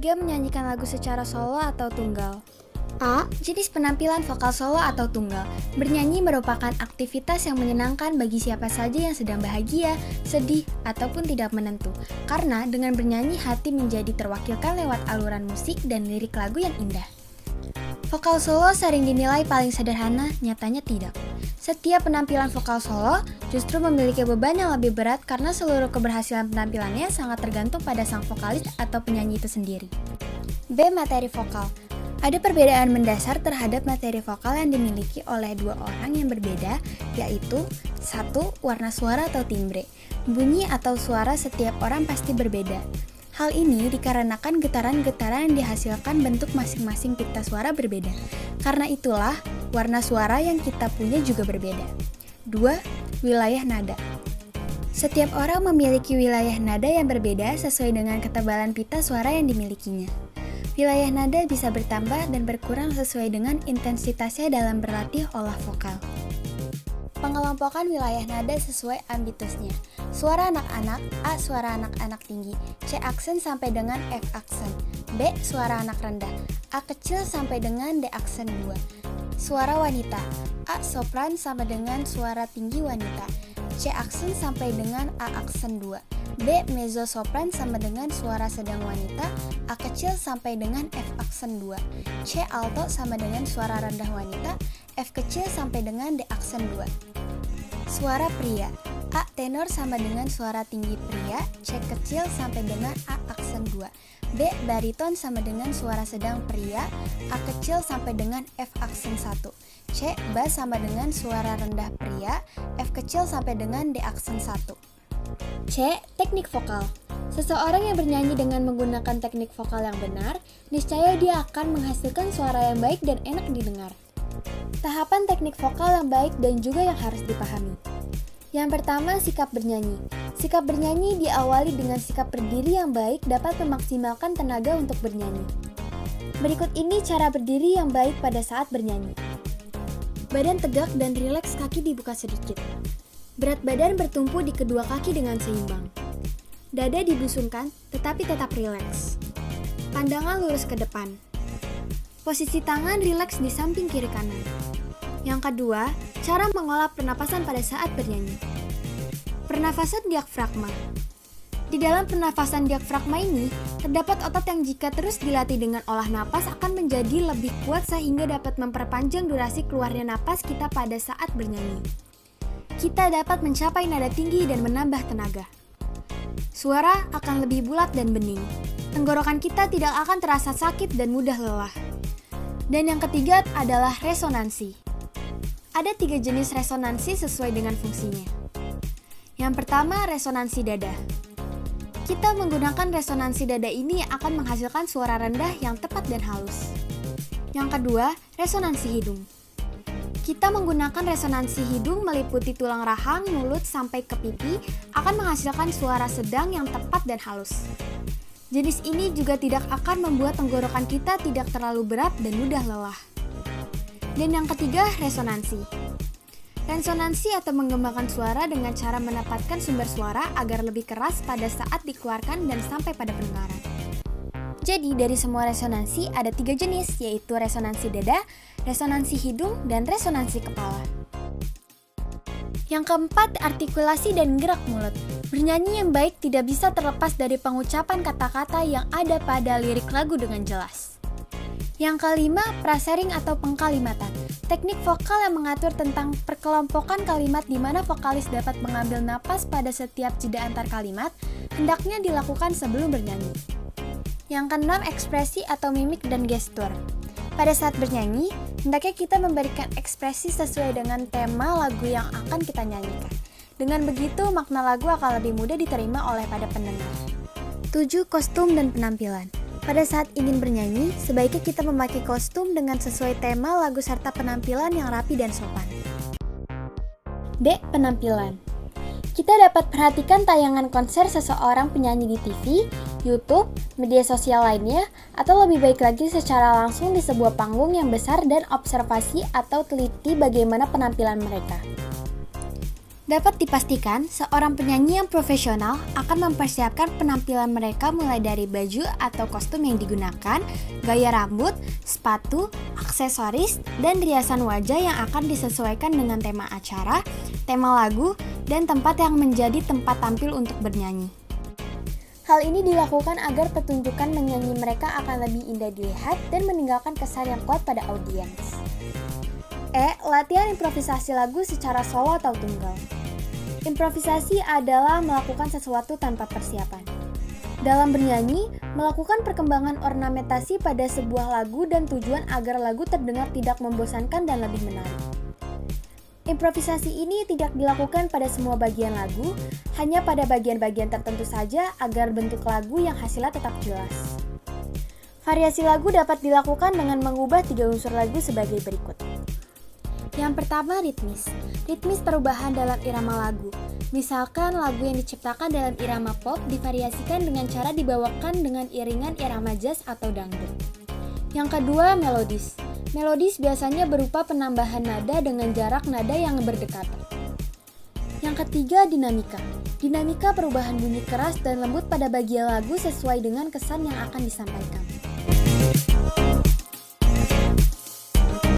ketiga, menyanyikan lagu secara solo atau tunggal. A. Jenis penampilan vokal solo atau tunggal. Bernyanyi merupakan aktivitas yang menyenangkan bagi siapa saja yang sedang bahagia, sedih, ataupun tidak menentu. Karena dengan bernyanyi hati menjadi terwakilkan lewat aluran musik dan lirik lagu yang indah. Vokal solo sering dinilai paling sederhana, nyatanya tidak. Setiap penampilan vokal solo justru memiliki beban yang lebih berat karena seluruh keberhasilan penampilannya sangat tergantung pada sang vokalis atau penyanyi itu sendiri. B. Materi vokal. Ada perbedaan mendasar terhadap materi vokal yang dimiliki oleh dua orang yang berbeda, yaitu 1. Warna suara atau timbre. Bunyi atau suara setiap orang pasti berbeda. Hal ini dikarenakan getaran-getaran yang dihasilkan bentuk masing-masing pita suara berbeda. Karena itulah, warna suara yang kita punya juga berbeda. 2. Wilayah nada. Setiap orang memiliki wilayah nada yang berbeda sesuai dengan ketebalan pita suara yang dimilikinya. Wilayah nada bisa bertambah dan berkurang sesuai dengan intensitasnya dalam berlatih olah vokal. Pengelompokan wilayah nada sesuai ambitusnya. Suara anak-anak, A. Suara anak-anak tinggi, C. Aksen sampai dengan F aksen. B. Suara anak rendah, A. Kecil sampai dengan D aksen 2. Suara wanita, A. Sopran sama dengan suara tinggi wanita, C. Aksen sampai dengan A aksen 2. B. Mezzo sopran sama dengan suara sedang wanita, A kecil sampai dengan F aksen 2. C. Alto sama dengan suara rendah wanita, F kecil sampai dengan D aksen 2. Suara pria, A. Tenor sama dengan suara tinggi pria, C. Kecil sampai dengan A aksen 2. B. Bariton sama dengan suara sedang pria, A kecil sampai dengan F aksen 1. C. Bass sama dengan suara rendah pria, F kecil sampai dengan D aksen 1. C. Teknik vokal. Seseorang yang bernyanyi dengan menggunakan teknik vokal yang benar, niscaya dia akan menghasilkan suara yang baik dan enak didengar. Tahapan teknik vokal yang baik dan juga yang harus dipahami. Yang pertama, sikap bernyanyi. Sikap bernyanyi diawali dengan sikap berdiri yang baik dapat memaksimalkan tenaga untuk bernyanyi. Berikut ini cara berdiri yang baik pada saat bernyanyi. Badan tegak dan rileks, kaki dibuka sedikit. Berat badan bertumpu di kedua kaki dengan seimbang. Dada dibusungkan, tetapi tetap rileks. Pandangan lurus ke depan. Posisi tangan rileks di samping kiri kanan. Yang kedua, cara mengolah pernapasan pada saat bernyanyi. Pernafasan diafragma. Di dalam pernafasan diafragma ini, terdapat otot yang jika terus dilatih dengan olah napas akan menjadi lebih kuat sehingga dapat memperpanjang durasi keluarnya napas kita pada saat bernyanyi. Kita dapat mencapai nada tinggi dan menambah tenaga. Suara akan lebih bulat dan bening. Tenggorokan kita tidak akan terasa sakit dan mudah lelah. Dan yang ketiga adalah resonansi. Ada 3 jenis resonansi sesuai dengan fungsinya. Yang pertama, resonansi dada. Kita menggunakan resonansi dada ini akan menghasilkan suara rendah yang tepat dan halus. Yang kedua, resonansi hidung. Kita menggunakan resonansi hidung meliputi tulang rahang, mulut, sampai ke pipi akan menghasilkan suara sedang yang tepat dan halus. Jenis ini juga tidak akan membuat tenggorokan kita tidak terlalu berat dan mudah lelah. Dan yang ketiga, resonansi. Resonansi atau mengembangkan suara dengan cara menempatkan sumber suara agar lebih keras pada saat dikeluarkan dan sampai pada pendengaran. Jadi dari semua resonansi ada 3 jenis, yaitu resonansi dada, resonansi hidung, dan resonansi kepala. Yang keempat, artikulasi dan gerak mulut. Bernyanyi yang baik tidak bisa terlepas dari pengucapan kata-kata yang ada pada lirik lagu dengan jelas. Yang kelima, prasering atau pengkalimatan. Teknik vokal yang mengatur tentang perkelompokan kalimat di mana vokalis dapat mengambil napas pada setiap jeda antar kalimat, hendaknya dilakukan sebelum bernyanyi. Yang keenam, ekspresi atau mimik dan gestur. Pada saat bernyanyi, hendaknya kita memberikan ekspresi sesuai dengan tema lagu yang akan kita nyanyikan. Dengan begitu, makna lagu akan lebih mudah diterima oleh pada pendengar. 7. Kostum dan penampilan. Pada saat ingin bernyanyi, sebaiknya kita memakai kostum dengan sesuai tema lagu serta penampilan yang rapi dan sopan. D. Penampilan. Kita dapat perhatikan tayangan konser seseorang penyanyi di TV, YouTube, media sosial lainnya, atau lebih baik lagi secara langsung di sebuah panggung yang besar dan observasi atau teliti bagaimana penampilan mereka. Dapat dipastikan, seorang penyanyi yang profesional akan mempersiapkan penampilan mereka mulai dari baju atau kostum yang digunakan, gaya rambut, sepatu, aksesoris, dan riasan wajah yang akan disesuaikan dengan tema acara, tema lagu, dan tempat yang menjadi tempat tampil untuk bernyanyi. Hal ini dilakukan agar pertunjukan menyanyi mereka akan lebih indah dilihat dan meninggalkan kesan yang kuat pada audiens. Latihan improvisasi lagu secara solo atau tunggal. Improvisasi adalah melakukan sesuatu tanpa persiapan. Dalam bernyanyi, melakukan perkembangan ornamentasi pada sebuah lagu dan tujuan agar lagu terdengar tidak membosankan dan lebih menarik. Improvisasi ini tidak dilakukan pada semua bagian lagu, hanya pada bagian-bagian tertentu saja agar bentuk lagu yang hasilnya tetap jelas. Variasi lagu dapat dilakukan dengan mengubah 3 unsur lagu sebagai berikut. Yang pertama, ritmis. Ritmis perubahan dalam irama lagu. Misalkan lagu yang diciptakan dalam irama pop divariasikan dengan cara dibawakan dengan iringan irama jazz atau dangdut. Yang kedua, melodis. Melodis biasanya berupa penambahan nada dengan jarak nada yang berdekatan. Yang ketiga, dinamika. Dinamika perubahan bunyi keras dan lembut pada bagian lagu sesuai dengan kesan yang akan disampaikan.